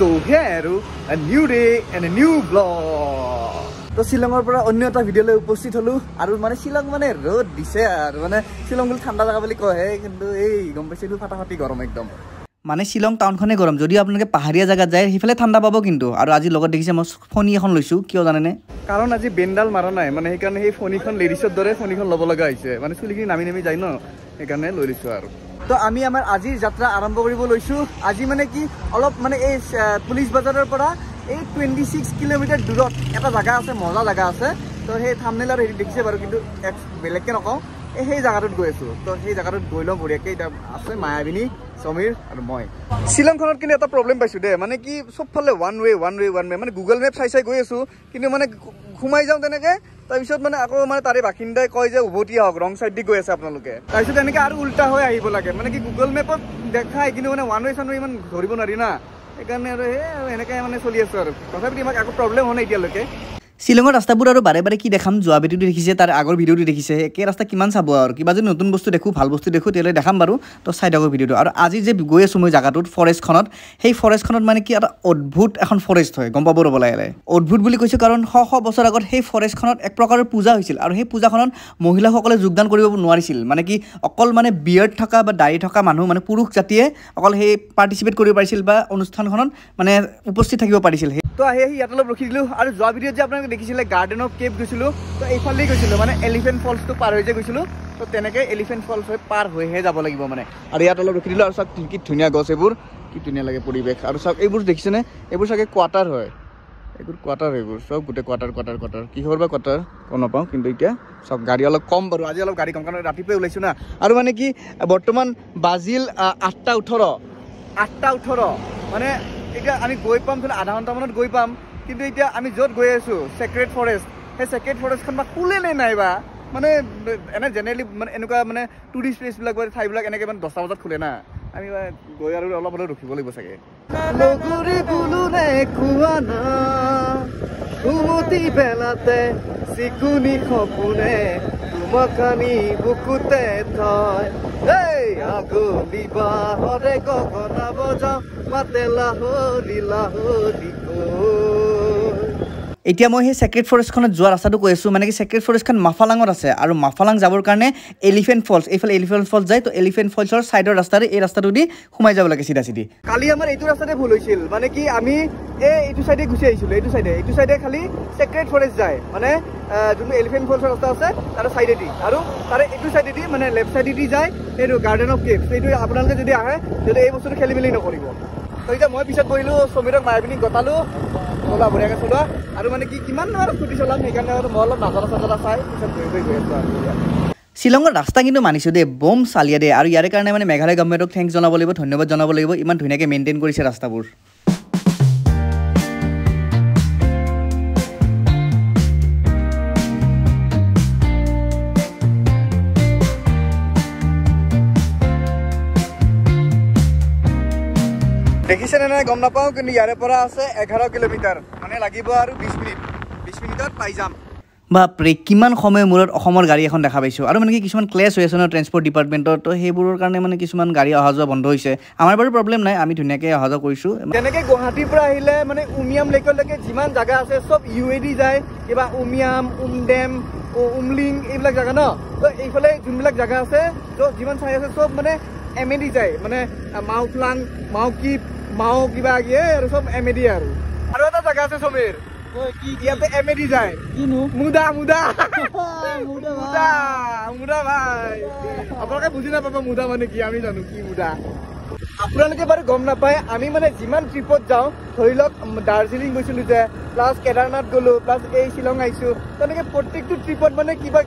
তো হেয়াৰো a new day and a new vlog তো শিলঙৰ পৰা অন্য এটা ভিডিঅ'লৈ উপস্থিত হলো আৰু মানে শিলং মানে ৰ'দ দিছে আৰু মানে শিলং বুলি ঠাণ্ডা জাগা বুলি কয় কিন্তু এই গম পাইছিলো ফাটাফাটি গৰম একদম মানে শিলং টাউনখনে গৰম যদি আপোনালোকে পাহাৰীয়া জাগাত যায় সেইফালে ঠাণ্ডা পাব কিন্তু আৰু আজি লগত দেখিছে মই ফণী এখন লৈছো কিয় জানেনে কাৰণ আজি বেণ্ডাল মাৰা নাই মানে সেইকাৰণে সেই ফণীখন লেডিছৰ দৰে ফণীখন ল'ব লগা হৈছে মানে চুলিখিনি নামি নামি যায় ন সেইকাৰণে লৈ লৈছো আৰু তো আমি আমাৰ আজিৰ যাত্ৰা আৰম্ভ কৰিব লৈছো আজি মানে কি অলপ মানে এই পুলিচ বাজাৰৰ পৰা এই 26 কিলোমিটাৰ দূৰত এটা জাগা আছে মজা জাগা আছে তো সেই থাম্বনেইল আৰু হেৰি দেখিছে বাৰু কিন্তু বেলেগকে নকওঁ সেই জাগাটোত গৈ আছো তো সেই জাগাটোত গৈ লওঁ বঢ়িয়াকে এতিয়া আছে মায়াবিনী সমীৰ আৰু মই শিলংখনত কিন্তু এটা প্ৰব্লেম পাইছো দে মানে কি চবফালে ওৱান ৱে মানে গুগল মেপ চাই গৈ আছো কিন্তু মানে ঘুমাই যাওঁ তেনেকে তাৰপিছত মানে আকৌ মানে তাৰে বাসিন্দাই কয় যে উভতি আহক ৰং চাইড দি গৈ আছে আপোনালোকে তাৰপিছত এনেকে আৰু উল্টা হৈ আহিব লাগে মানে কি গুগল মেপত দেখাই কিন্তু মানে ওৱান ৱে চানৱে ইমান ধৰিব নোৱাৰি না সেইকাৰণে আৰু এনেকে মানে চলি আছো আৰু তথাপিতো ইমান একো প্ৰব্লেম হোৱা নাই এতিয়ালৈকে শিলঙৰ ৰাস্তাবোৰ আৰু বাৰে বাৰে কি দেখাম যোৱা ভিডিঅ'টো দেখিছে তাৰ আগৰ ভিডিঅ'টো দেখিছে একে ৰাস্তা কিমান চাব আৰু কিবা যদি নতুন বস্তু দেখো ভাল বস্তু দেখো তেতিয়াহ'লে দেখাম বাৰু তো চাই থাকক ভিডিঅ'টো আৰু আজি যে গৈ আছো মই জাগাটোত ফৰেষ্টখনত সেই ফৰেষ্টখনত মানে কি এটা অদ্ভুত এখন ফৰেষ্ট হয় গম পাব ৰ'ব লাগে অদ্ভুত বুলি কৈছোঁ কাৰণ শ বছৰ আগত সেই ফৰেষ্টখনত এক প্ৰকাৰৰ পূজা হৈছিল আৰু সেই পূজাখনত মহিলাসকলে যোগদান কৰিব নোৱাৰিছিল মানে কি অকল মানে বিয়াৰ্ড থকা বা দাড়ি থকা মানুহ মানে পুৰুষ জাতিয়ে অকল সেই পাৰ্টিচিপেট কৰিব পাৰিছিল বা অনুষ্ঠানখনত মানে উপস্থিত থাকিব পাৰিছিল তো আহি ইয়াত অলপ ৰখি দিলোঁ আৰু যোৱা ভিডিঅ'ত যে আপোনালোকে দেখিছিলে গাৰ্ডেন অফ কেভ গৈছিলোঁ তো এইফালেই গৈছিলোঁ মানে এলিফেণ্ট ফলছটো পাৰ হৈ যে গৈছিলোঁ তো তেনেকৈ এলিফেণ্ট ফলছ হৈ পাৰ হৈহে যাব লাগিব মানে আৰু ইয়াত অলপ ৰখি দিলোঁ আৰু চাওক কি ধুনীয়া গছ এইবোৰ কি ধুনীয়া লাগে পৰিৱেশ আৰু চাওক এইবোৰ দেখিছেনে এইবোৰ চাগে কোৱাৰ্টাৰ হয় এইবোৰ কোৱাৰ্টাৰ এইবোৰ চব গোটেই কোৱাৰ্টাৰ কিহৰ বা কোৱাৰ্টাৰ গম নাপাওঁ কিন্তু এতিয়া চব গাড়ী অলপ কম বাৰু আজি অলপ গাড়ী কম কাৰণ ৰাতিপুৱাই ওলাইছোঁ না আৰু মানে কি বৰ্তমান বাজিল 8:18 মানে এতিয়া আমি গৈ পাম আধা ঘণ্টামানত গৈ পাম কিন্তু এতিয়া আমি য'ত গৈ আছোঁ চেক্ৰেট ফৰেষ্ট সেই চেক্ৰেট ফৰেষ্টখন বা খোলে নে নাইবা মানে এনে জেনেৰেলি মানে এনেকুৱা মানে টুৰিষ্ট প্লেচবিলাক বা ঠাইবিলাক এনেকৈ মানে 10টা বজাত খোলে না আমি গৈ আৰু অলপ অলপ ৰখিব লাগিব চাগে বেলাতে চিকুনি সপোনে তোমাকানি বুকুতে থয় এই আগলি বাহৰে গগনা বজাও মাতে লাহলি এতিয়া মই সেই চেক্ৰেট ফৰেষ্টখনত যোৱা ৰাস্তাটো কৈ আছোঁ মানে কি চেক্ৰেট ফৰেষ্টখন মাফালাঙত আছে আৰু মাফালাং যাবৰ কাৰণে এলিফেণ্ট ফলছ এইফালে এলিফেণ্ট ফলছ যায় তো এলিফেণ্ট ফলছৰ ছাইডৰ ৰাস্তাৰে এই ৰাস্তাটো দি সোমাই যাব লাগে চিধা কালি আমাৰ এইটো ৰাস্তাতে ভুল হৈছিল মানে কি আমি এইটো চাইডে গুচি আহিছিলোঁ এইটো চাইডে খালি চেক্ৰেট ফৰেষ্ট যায় মানে যোনটো এলিফেণ্ট ফলছৰ ৰাস্তা আছে তাৰ চাইডেদি আৰু তাৰে এইটো চাইডেদি মানে লেফ্ট চাইডেদি যায় এইটো গাৰ্ডেন অফ কেভ এইটো আপোনালোকে যদি আহে যদি এই বস্তুটো খেলি মেলি নকৰিব তো এতিয়া মই পিছত বহিলোঁ সমীৰক মায়াবিনীক গতালোঁ চলোৱা বঢ়িয়াকৈ চলোৱা আৰু মানে কি কিমান আৰু স্কুটি চলাম সেইকাৰণে আৰু মই অলপ নাজৰা চাই পিছত গৈ আছোঁ আৰু শিলঙৰ ৰাস্তা কিন্তু মানিছোঁ দেই বম চালিয়া দেই আৰু ইয়াৰ কাৰণে মানে মেঘালয় গভৰ্ণমেণ্টক থেংকছ জনাব লাগিব ধন্যবাদ জনাব লাগিব ইমান ধুনীয়াকৈ মেইনটেইন কৰিছে ৰাস্তাবোৰ দেখিছেনে নাই গম নাপাওঁ কিন্তু ইয়াৰে পৰা আছে 11 কিলোমিটাৰ মানে লাগিব আৰু 20 মিনিটত পাই যাম বাপৰে কিমান সময় মূৰত অসমৰ গাড়ী এখন দেখা পাইছোঁ আৰু মানে কি কিছুমান ক্লেছ হৈ আছে ন ট্ৰেন্সপৰ্ট ডিপাৰ্টমেণ্টৰ তো সেইবোৰৰ কাৰণে মানে কিছুমান গাড়ী অহা যোৱা বন্ধ হৈছে আমাৰ বাৰু প্ৰব্লেম নাই আমি ধুনীয়াকৈ অহা যোৱা কৰিছোঁ তেনেকৈ গুৱাহাটীৰ পৰা আহিলে মানে উমিয়াম লেকলৈকে যিমান জাগা আছে চব UAD যায় কিবা উমিয়াম উমডেম উমলিং এইবিলাক জাগা ন তো এইফালে যোনবিলাক জাগা আছে তো যিমান ঠাই আছে চব মানে MAD যায় মানে মাওফলাং মাওকিপ মাও কিবা আৰু চব MAD আৰু এটা জাগা আছে সমীৰ ইয়াতে MAD যায় মুদা ভাই আপোনালোকে বুজি নাপাব মুদা মানে কি আমি জানো কি মুদা আপোনালোকে বাৰু গম নাপায় আমি মানে যিমান ট্ৰিপত যাওঁ ধৰি লওক দাৰ্জিলিং গৈছিলোঁ যে প্লাছ কেদাৰনাথ গ'লোঁ প্লাছ এই শ্বিলং আহিছোঁ তেনেকৈ প্ৰত্যেকটো ট্ৰিপত মানে কিবা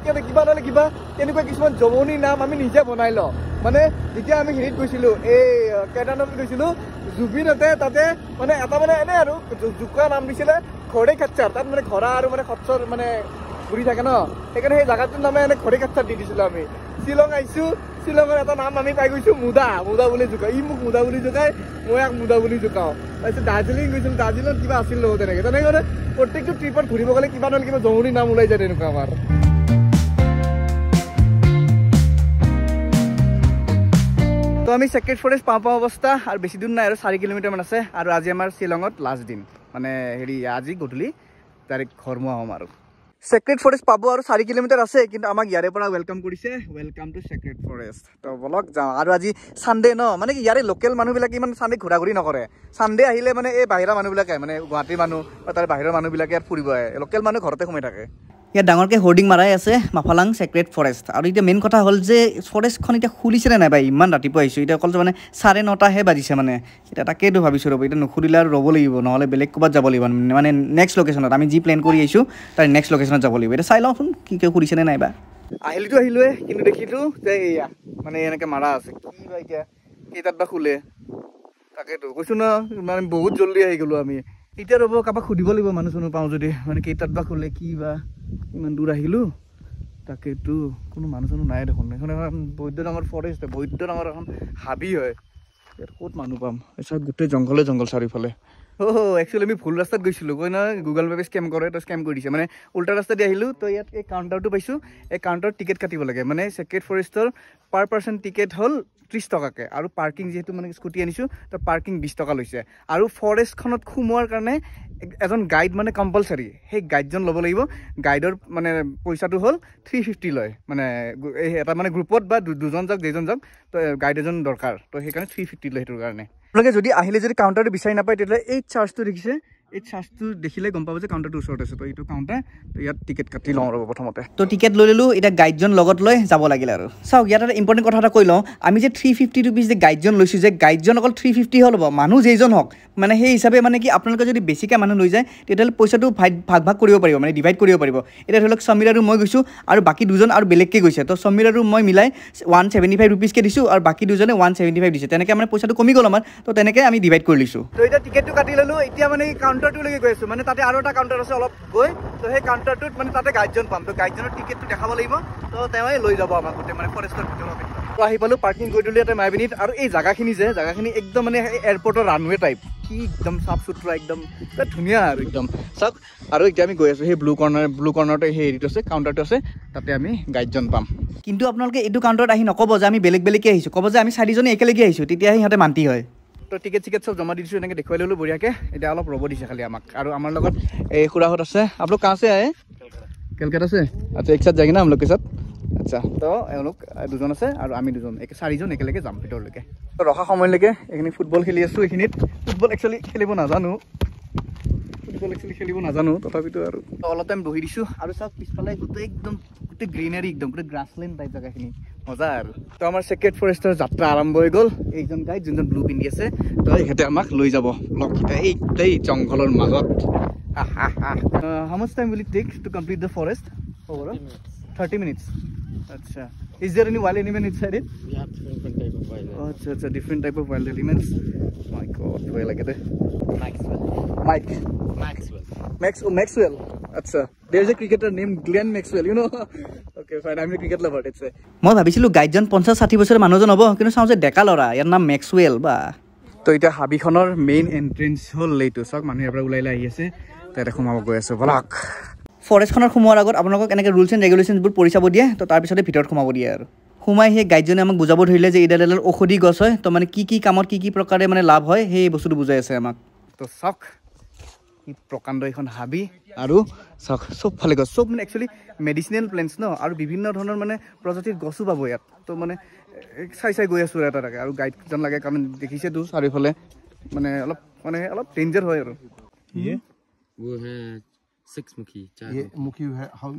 নহ'লে কিবা তেনেকুৱা কিছুমান জমনিৰ নাম আমি নিজে বনাই লওঁ মানে যেতিয়া আমি হেৰিত গৈছিলোঁ এই কেদাৰনাথত গৈছিলোঁ জুবিনতে তাতে মানে এটা মানে এনে আৰু জোকা নাম দিছিলে ঘৰে খাচ্চাৰ তাত মানে ঘৰা আৰু মানে খচ্চৰ মানে ঘূৰি থাকে ন সেইকাৰণে সেই জাগাটোৰ নামে এনে ঘৰে খাচ্চাৰ দি দিছিলোঁ আমি শ্বিলং আহিছোঁ শ্বিলঙৰ এটা নাম আমি পাই গৈছোঁ মুদা বুলি জোকাওঁ মোক মুদা বুলি জোকাই মই মুদা বুলি জোকাওঁ তাৰপিছত দাৰ্জিলিং গৈছিলোঁ দাৰ্জিলিঙত কিবা আছিল ন তেনেকৈ মানে প্ৰত্যেকটো ট্ৰিপত ঘূৰিব গ'লে কিবা নহ'লে কিবা জমনি নাম ওলাই যায় তেনেকুৱা আমাৰ তো আমি সেক্ৰেট ফৰেষ্ট পাওঁ অৱস্থা আৰু বেছি দূৰ নাই আৰু 4 কিলোমিটাৰমান আছে আৰু আজি আমাৰ শ্বিলঙত লাষ্ট দিন মানে হেৰি আজি গধূলি ডাইৰেক্ট ঘৰমুৱা হ'ম আৰু সেক্ৰেট ফৰেষ্ট পাব আৰু 4 কিলোমিটাৰ আছে কিন্তু আমাক ইয়াৰে পৰা ওয়েলকাম কৰিছে ওয়েলকাম টু সেক্ৰেট ফৰেষ্ট তো বলক যাওঁ আৰু আজি সানডে ন মানে কি ইয়াৰে লোকেল মানুহবিলাকে ইমান সানডে ঘূৰা ঘূৰি নকৰে সানডে আহিলে মানে এই বাহিৰা মানুহবিলাকে মানে গুৱাহাটীৰ মানুহ বা তাৰ বাহিৰৰ মানুহবিলাকে ইয়াত ফুৰিব আহে লোকেল মানুহ ঘৰতে সোমাই থাকে ইয়াত ডাঙৰকৈ হোৰ্ডিং মাৰাই আছে মাফালাং সেক্ৰেট ফৰেষ্ট আৰু এতিয়া মেইন কথা হ'ল যে ফৰেষ্টখন এতিয়া খুলিছেনে নাই বা ইমান ৰাতিপুৱা আহিছোঁ এতিয়া অকল মানে 9:30হে বাজিছে মানে এতিয়া তাকেইতো ভাবিছোঁ ৰ'ব এতিয়া নুখুলিলে আৰু ৰ'ব লাগিব নহ'লে বেলেগ ক'ৰবাত যাব লাগিব মানে নেক্সট লোকেশ্যনত আমি যি প্লেন কৰি আহিছোঁ তাৰ নেক্সট লোকেশ্যনত যাব লাগিব এতিয়া চাই লওঁচোন কি খুলিছেনে নাই বা আহিলোৱে কিন্তু দেখিলোঁ যে এয়া মানে এনেকৈ মাৰা আছে কি বা এতিয়া কেইটাত বা খোলে তাকেতো কৈছোঁ ন মানে বহুত জল্দি আহি গ'লোঁ আমি এতিয়া ৰ'ব কাৰোবাক সুধিব লাগিব মানুহ চানুহ পাওঁ যদি মানে কেইটাত বা খোলে কি বা ইমান দূৰ আহিলোঁ তাকেতো কোনো মানুহ চানুহ নাই দেখোন এখন এখন বৈদ্য ডাঙৰ ফৰেষ্ট বৈদ্য ডাঙৰ এখন হাবি হয় ইয়াত ক'ত মানুহ পাম চব গোটেই জংঘলে জংঘল চাৰিওফালে একচুৱেলি আমি ভুল ৰাস্তাত গৈছিলোঁ কৈ নহয় গুগল মেপে স্কেম কৰে তো স্কেম কৰি দিছে মানে উল্টা ৰাস্তা দি আহিলোঁ তো ইয়াত এই কাউণ্টাৰটো পাইছোঁ এই কাউণ্টাৰত টিকেট কাটিব লাগে মানে সেক্ৰেট ফৰেষ্টৰ পাৰ পাৰ্চন টিকেট হ'ল 30 টকাকৈ আৰু পাৰ্কিং যিহেতু মানে স্কুটি আনিছোঁ তো পাৰ্কিং 20 টকা লৈছে আৰু ফৰেষ্টখনত সোমোৱাৰ কাৰণে এজন গাইড মানে কম্পালচাৰী সেই গাইডজন ল'ব লাগিব গাইডৰ মানে পইচাটো হ'ল 350 লয় মানে এটা মানে গ্ৰুপত বা দুজন যাওক যেইজন যাওক তো গাইড এজন দৰকাৰ তো সেইকাৰণে 350 লয় সেইটোৰ কাৰণে আপোনালোকে যদি আহিলে যদি কাউণ্টাৰটো বিচাৰি নাপায় তেতিয়াহ'লে এই চাৰ্জটো দেখিছে এই চাৰ্জটো দেখিলে গম পাব যে কাউণ্টাৰটো ওচৰত আছে তো এইটো কাউণ্টাৰ তো ইয়াত টিকেট কাটি লওঁ ৰ'ব প্ৰথমতে তো টিকেট লৈ ল'লোঁ এতিয়া গাইডজন লগত লৈ যাব লাগিলে আৰু চাওক ইয়াত এটা ইম্পৰ্টেণ্ট কথা এটা কৈ লওঁ আমি যে 350 ৰুপিজ যে গাইডজন লৈছোঁ যে গাইডজন অকল 350 হ'ল হ'ব মানুহ যেইজন হওক মানে সেই হিচাপে মানে কি আপোনালোকে যদি বেছিকৈ মানুহ লৈ যায় তেতিয়াহ'লে পইচাটো ভাগ কৰিব পাৰিব মানে ডিভাইড কৰিব পাৰিব এতিয়া ধৰি লওক সমীৰ আৰু মই গৈছোঁ আৰু বাকী দুজন আৰু বেলেগকৈ গৈছে তো সমীৰ আৰু মই মিলাই 175 ৰুপিজকৈ দিছোঁ আৰু বাকী দুজনে 175 দিছে তেনেকৈ মানে পইচাটো কমি গ'ল আমাৰ তো তেনেকৈ আমি ডিভাইড কৰি লৈছোঁ তো এতিয়া টিকেটটো কাটি ল'লোঁ এতিয়া মানে কাউণ্টাৰটোলৈকে গৈ আছোঁ মানে তাতে আৰু এটা কাউণ্টাৰ আছে অলপ গৈ তো সেই কাউণ্টাৰটোত মানে তাতে গাইডজন পাম তো গাইডজনৰ টিকেটটো দেখাব লাগিব তো তেওঁৱে লৈ যাব আমাক গোটেই মানে ফৰেষ্টৰ ভিতৰত তো আহি পালোঁ পাৰ্কিং কৰি দিলোঁ ইয়াতে মাইবিনিত আৰু এই জাগাখিনি একদম মানে এয়াৰপৰ্টৰ ৰানৱে টাইপ কি একদম চাফ চুথৰা একদম ধুনীয়া আৰু একদম চাওক আৰু এতিয়া আমি গৈ আছোঁ সেই ব্লু কৰ্ণাৰতে সেই হেৰিটো আছে কাউণ্টাৰটো আছে তাতে আমি গাইডজন পাম কিন্তু আপোনালোকে এইটো কাউণ্টাৰত আহি নক'ব যে আমি বেলেগকৈ আহিছোঁ ক'ব যে আমি 4জনে একেলগে আহিছোঁ তেতিয়াহে সিহঁতে মান্তি হয় তো টিকেট চব জমা দি দিছোঁ এনেকৈ দেখুৱাই ল'লোঁ বঢ়িয়াকৈ এতিয়া অলপ ৰ'ব দিছে খালি আমাক আৰু আমাৰ লগত এই খুৰাহঁত আছে আপোনালোক কাঁ আছে আহে কেলকাতা আছে আচ্ছা এক সাথ যায়গৈ না আমলোক সাথ আচ্ছা তো এওঁলোক দুজন আছে আৰু আমি দুজন 4জন একেলগে যাম ভিতৰলৈকে ৰখা সময়লৈকে এইখিনি ফুটবল খেলি আছোঁ এইখিনিত ফুটবল একচুৱেলি খেলিব নাজানো তথাপিতো আৰু অলপ টাইম বহি দিছোঁ আৰু চাওক পিছফালে গোটেই গ্ৰীনাৰী একদম গোটেই গ্ৰাছলেণ্ড টাইপ জেগাখিনি মজা আৰু তো আমাৰ সেক্ৰেট ফৰেষ্টৰ যাত্ৰা আৰম্ভ হৈ গ'ল এইজন গাইড যোনজন ব্লু পিন্ধি আছে তো ইহঁতে আমাক লৈ যাব লগকেইটা এই জংঘলৰ মাজত how much time will it take to complete the forest over 30 minutes acha is there any wild animal inside it we have different type of wild acha different type of wild elements my god where like it Maxwell acha there's a cricketer named Glenn Maxwell you know okay fine I'm a cricket lover it's a মই ভাবিছিলো গাইডজন 50-60 বছৰৰ মানুহজন হ'ব কিন্তু চাওঁ যে ডেকা ল'ৰা ইয়াৰ নাম মেক্সৱেল বা তো এতিয়া হাবিখনৰ মেইন এন্ট্ৰেন্স হ'ল এইটো চাওক মানুহ ইয়াৰ পৰা ওলাই আহি আছে তাতে সোমাব গৈ আছে বলক ফৰেষ্টখনৰ সোমোৱাৰ আগত আপোনালোকক এনেকৈ ৰুলছ এণ্ড ৰেগুলেশ্যনবোৰ পঢ়ি চাব দিয়ে তো তাৰপিছতে ভিতৰত সোমাব দিয়ে আৰু সোমাই সেই গাইডজনে আমাক বুজাব ধৰিলে যে এইডাল ঔষধি গছ হয় তো মানে কি কামত কি প্ৰকাৰে মানে লাভ হয় সেই বস্তুটো বুজাই আছে আমাক তো চাওক কি প্ৰকাণ্ড এখন হাবি আৰু চাওক চবফালে গছ চব মানে একচুৱেলি মেডিচিনেল প্লেণ্টছ ন আৰু বিভিন্ন ধৰণৰ মানে প্ৰজাতিৰ গছো পাব ইয়াত তো মানে চাই গৈ আছোঁ এটা আৰু গাইডজন লাগে কাৰণ দেখিছেতো চাৰিওফালে মানে অলপ ডেঞ্জাৰ হয় আৰু वो है 6 मुखी 4 ये मुखी है हाउ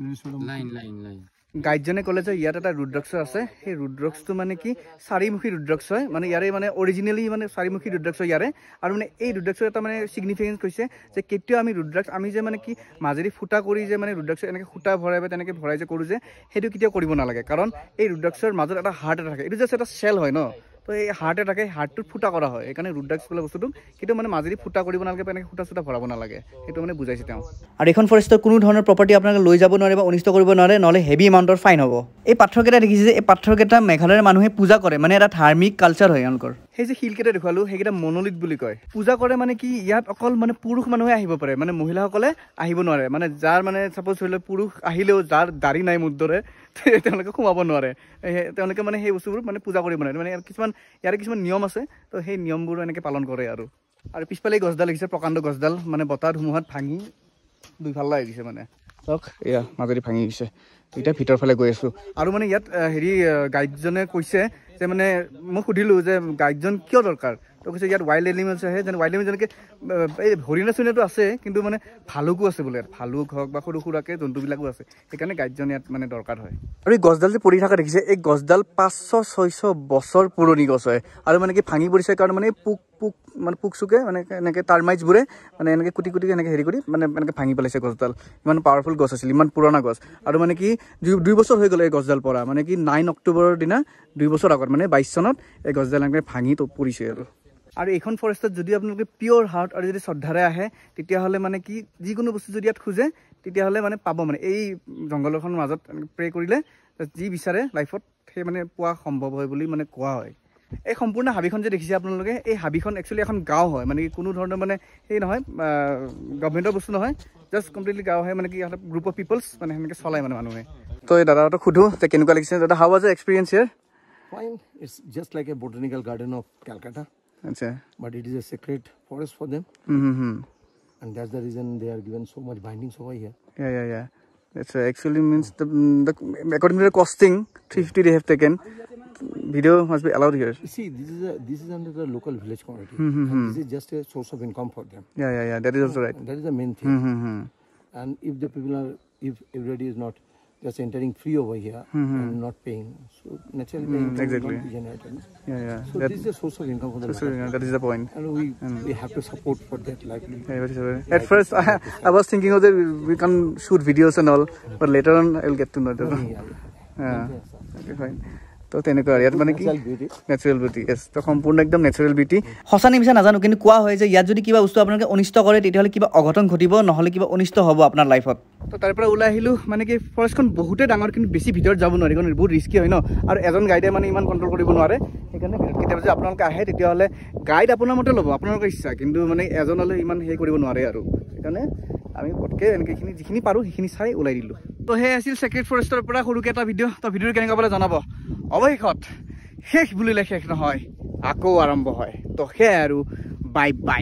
लाइन গাইডজনে ক'লে যে ইয়াত এটা ৰুদ্ৰাক্ষ আছে সেই ৰুদ্ৰাক্ষটো মানে কি 4মুখী ৰুদ্ৰাক্ষ হয় মানে ইয়াৰে মানে অৰিজিনেলি মানে 4মুখী ৰুদ্ৰাক্ষ ইয়াৰে আৰু মানে এই ৰুদ্ৰাক্ষৰ এটা মানে সিগনিফিকেন্স কৈছে যে কেতিয়াও আমি ৰুদ্ৰাক্ষ আমি যে মানে কি মাজেদি ফুটা কৰি যে মানে ৰুদ্ৰাক্ষ এনেকৈ ফুটা ভৰাই বা তেনেকৈ ভৰাই যে কৰোঁ যে সেইটো কেতিয়াও কৰিব নালাগে কাৰণ এই ৰুদ্ৰাক্ষৰ মাজত এটা হাৰ্ট এটা থাকে এইটো জাষ্ট এটা চেল হয় ন তো এই হাৰ্ট থাকে হাৰ্টটোত ফুটা কৰা হয় সেইকাৰণে ৰুদ্ৰাক্ষ বোলা বস্তুটো কিন্তু মানে মাজেদি ফুটা কৰিব নালাগে বা এনেকৈ ফুটা ভৰাব নালাগে সেইটো মানে বুজাইছে তেওঁ আৰু এখন ফৰেষ্টৰ কোনো ধৰণৰ প্ৰপাৰ্টি আপোনালোকে লৈ যাব নোৱাৰে বা অনিষ্ট কৰিব নোৱাৰে নহ'লে হেভি এমাউণ্টৰ ফাইন হ'ব এই পাথৰকেইটা দেখিছে যে এই পাথৰকেইটা মেঘালয়ৰ মানুহে পূজা কৰে মানে এটা ধাৰ্মিক কালচাৰ হয় এওঁলোকৰ সেই যে শিলকেইটা দেখুৱালোঁ সেইকেইটা মনোলিথ বুলি কয় পূজা কৰে মানে কি ইয়াত অকল মানে পুৰুষ মানুহে আহিব পাৰে মানে মহিলাসকলে আহিব নোৱাৰে মানে যাৰ মানে চাপ'জ ধৰি লওক পুৰুষ আহিলেও যাৰ দাড়ি নাই মোৰ দৰে তেওঁলোকে সোমাব নোৱাৰে তেওঁলোকে মানে সেই বস্তুবোৰ মানে পূজা কৰিব নোৱাৰে মানে ইয়াৰে কিছুমান নিয়ম আছে তো সেই নিয়মবোৰ এনেকৈ পালন কৰে আৰু পিছফালে গছডাল দেখিছে প্ৰকাণ্ড গছডাল মানে বতাহ ধুমুহাত ভাঙি দুইফাল্লা হৈ গৈছে মানে চাওক এয়া মাজেদি ভাঙি গৈছে এতিয়া ভিতৰ ফালে গৈ আছোঁ আৰু মানে ইয়াত হেৰি গাইডজনে কৈছে যে মানে মই সুধিলোঁ যে গাইডজন কিয় দৰকাৰ তো কৈছে ইয়াত ৱাইল্ড এনিমেলছ আহে যেনে ৱাইল্ড এনিমেল যেনেকৈ এই হৰিণা চৰিণাটো আছে কিন্তু মানে ভালুকো আছে বোলে ইয়াত ভালুক হওক বা সৰু সুৰাকৈ জন্তুবিলাকো আছে সেইকাৰণে গাইডজন ইয়াত মানে দৰকাৰ হয় আৰু এই গছডাল যে পৰি থকা দেখিছে এই গছডাল 500-600 বছৰ পুৰণি গছ হয় আৰু মানে কি ভাঙি পৰিছে কাৰণ মানে পোক চুকে মানে এনেকৈ টাৰ্মাইটছবোৰে মানে এনেকৈ কুটি এনেকৈ হেৰি কৰি মানে এনেকৈ ভাঙি পেলাইছে গছডাল ইমান পাৱাৰফুল গছ আছিল ইমান পুৰণা গছ আৰু মানে কি 2 বছৰ হৈ গ'ল এই গছডাল পৰা মানে কি 9 অক্টোবৰৰ দিনা 2 বছৰ আগত মানে 22 চনত এই গছডাল এনেকৈ ভাঙি পৰিছে আৰু এইখন ফৰেষ্টত যদি আপোনালোকে পিয়'ৰ হাৰ্ট আৰু যদি শ্ৰদ্ধাৰে আহে তেতিয়াহ'লে মানে কি যিকোনো বস্তু যদি ইয়াত খোজে তেতিয়াহ'লে মানে পাব মানে এই জংঘলখনৰ মাজত প্ৰে কৰিলে যি বিচাৰে লাইফত সেই মানে পোৱা সম্ভৱ হয় বুলি মানে কোৱা হয় এই সম্পূৰ্ণ হাবিখন যে দেখিছে আপোনালোকে এই হাবিখন একচুৱেলি এখন গাঁও হয় মানে কোনো ধৰণৰ মানে সেই নহয় গভৰ্ণমেণ্টৰ বস্তু নহয় জাষ্ট কমপ্লিটলি গাঁও হয় মানে কি এটা গ্ৰুপ অফ পিপলছ মানে সেনেকৈ চলায় মানে মানুহে তো এই দাদাহঁতক সোধোঁ যে কেনেকুৱা লাগিছে দাদা how was the experience here Fine. It's just like a botanical garden of Calcutta. Achha. But it is a sacred forest for them. And that's the reason they are given so much bindings over here. Yeah. That's actually means the according to the costing 350 they have taken. Video must be allowed here. You see, this is under the local village community. This is just a source of income for them. Yeah. That is also right. That is the main thing. And if the people are, if everybody is not just entering free over here and not paying, so naturally the income will not be generated. Yeah. So this is a source of income for them. That is the point. And we have to support for that livelihood. At first, I was thinking of that we can shoot videos and all, but later on I will get to know that. Okay, fine. তো তেনেকুৱা ইয়াত মানে কি natural beauty yes তো সম্পূৰ্ণ একদম natural beauty সঁচা নিমিছা নাজানো কিন্তু কোৱা হয় যে ইয়াত যদি কিবা বস্তু আপোনালোকে অনিষ্ট কৰে তেতিয়াহ'লে কিবা অঘটন ঘটিব নহ'লে কিবা অনিষ্ট হ'ব আপোনাৰ লাইফত তো তাৰ পৰা ওলাই আহিলোঁ মানে কি ফৰেষ্টখন বহুতেই ডাঙৰ কিন্তু বেছি ভিতৰত যাব নোৱাৰি কাৰণ বহুত ৰিস্কি হয় ন আৰু এজন গাইডে মানে ইমান কণ্ট্ৰল কৰিব নোৱাৰে সেইকাৰণে কেতিয়াবা যদি আপোনালোকে আহে তেতিয়াহ'লে গাইড আপোনাৰ মতে ল'ব আপোনালোকৰ ইচ্ছা কিন্তু মানে এজন হ'লে ইমান হেৰি কৰিব নোৱাৰে আৰু সেইকাৰণে আমি পটকৈ এনেকৈ যিখিনি পাৰোঁ সেইখিনি চাই ওলাই দিলোঁ তো সেই আছিল ছেক্ৰেট ফৰেষ্টৰ পৰা সৰুকৈ এটা ভিডিঅ' তো ভিডিঅ'টো কেনেকুৱা পালে জনাব অৱশেষত শেষ বুলিলে শেষ নহয় আকৌ আৰম্ভ হয় তো সেয়াই আৰু বাই